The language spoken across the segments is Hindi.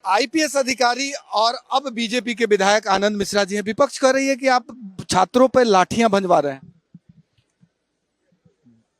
आईपीएस अधिकारी और अब बीजेपी के विधायक आनंद मिश्रा जी हैं। विपक्ष कह रही है कि आप छात्रों पर लाठियां भंजवा रहे हैं।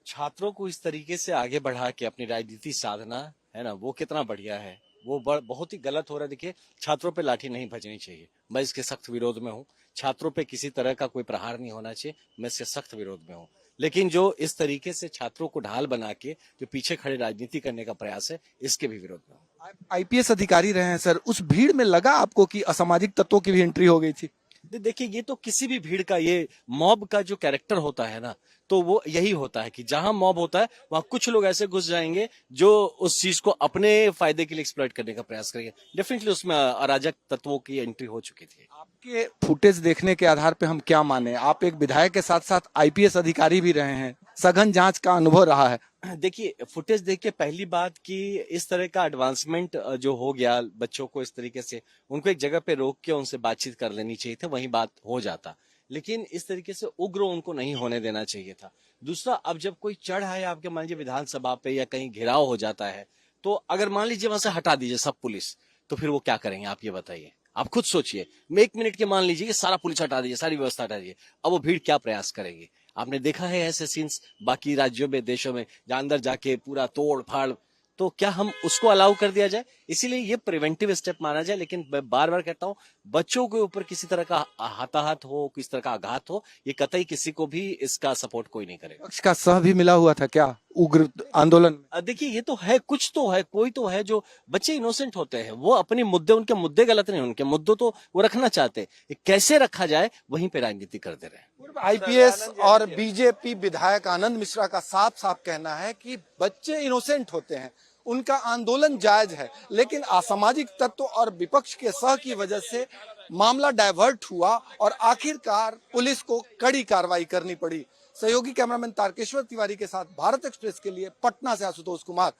छात्रों को इस तरीके से आगे बढ़ा के अपनी राजनीति साधना है ना, वो कितना बढ़िया है। वो बहुत ही गलत हो रहा है। देखिए, छात्रों पे लाठी नहीं भजनी चाहिए, मैं इसके सख्त विरोध में हूँ। छात्रों पे किसी तरह का कोई प्रहार नहीं होना चाहिए, मैं इसके सख्त विरोध में हूँ। लेकिन जो इस तरीके से छात्रों को ढाल बना के जो पीछे खड़े राजनीति करने का प्रयास है, इसके भी विरोध में हूँ। आईपीएस अधिकारी रहे हैं सर, उस भीड़ में लगा आपको कि असामाजिक तत्वों की भी एंट्री हो गई थी? देखिए, ये तो किसी भी भीड़ का, ये मॉब का जो कैरेक्टर होता है ना, तो वो यही होता है कि जहां मॉब होता है वहां कुछ लोग ऐसे घुस जाएंगे जो उस चीज को अपने फायदे के लिए एक्सप्लॉइट करने का प्रयास करेंगे। डेफिनेटली उसमें अराजक तत्वों की एंट्री हो चुकी थी। आपके फुटेज देखने के आधार पे हम क्या माने? आप एक विधायक के साथ साथ आईपीएस अधिकारी भी रहे हैं, सघन जांच का अनुभव रहा है। देखिए, फुटेज देख के पहली बात कि इस तरह का एडवांसमेंट जो हो गया, बच्चों को इस तरीके से उनको एक जगह पे रोक के उनसे बातचीत कर लेनी चाहिए थी, वहीं बात हो जाता। लेकिन इस तरीके से उग्र उनको नहीं होने देना चाहिए था। दूसरा, अब जब कोई चढ़ है आपके, मान लीजिए विधानसभा पे या कहीं घेराव हो जाता है, तो अगर मान लीजिए वहां से हटा दीजिए सब पुलिस, तो फिर वो क्या करेंगे आप ये बताइए। आप खुद सोचिए, मैं 1 मिनट के मान लीजिए कि सारा पुलिस हटा दीजिए, सारी व्यवस्था हटा दीजिए, अब वो भीड़ क्या प्रयास करेगी? आपने देखा है ऐसे सीन्स बाकी राज्यों में, देशों में, जहां अंदर जाके पूरा तोड़ फाड़, तो क्या हम उसको अलाउ कर दिया जाए? इसीलिए ये प्रिवेंटिव स्टेप माना जाए। लेकिन मैं बार बार कहता हूं, बच्चों के ऊपर किसी तरह का हताहत हो, किसी तरह का आघात हो, ये कतई किसी को भी इसका सपोर्ट कोई नहीं करेगा। पक्ष का सह भी मिला हुआ था क्या उग्र आंदोलन में? देखिए, ये तो है, कुछ तो है, कोई तो है। जो बच्चे इनोसेंट होते हैं, वो अपने मुद्दे, उनके मुद्दे गलत नहीं, उनके मुद्दों तो वो रखना चाहते हैं, कैसे रखा जाए वहीं पे राजनीति करते रहे। आईपीएस और बीजेपी विधायक आनंद मिश्रा का साफ साफ कहना है कि बच्चे इनोसेंट होते हैं, उनका आंदोलन जायज है, लेकिन असामाजिक तत्व और विपक्ष के सह की वजह से मामला डाइवर्ट हुआ और आखिरकार पुलिस को कड़ी कार्रवाई करनी पड़ी। सहयोगी कैमरामैन तारकेश्वर तिवारी के साथ भारत एक्सप्रेस के लिए पटना से आशुतोष कुमार।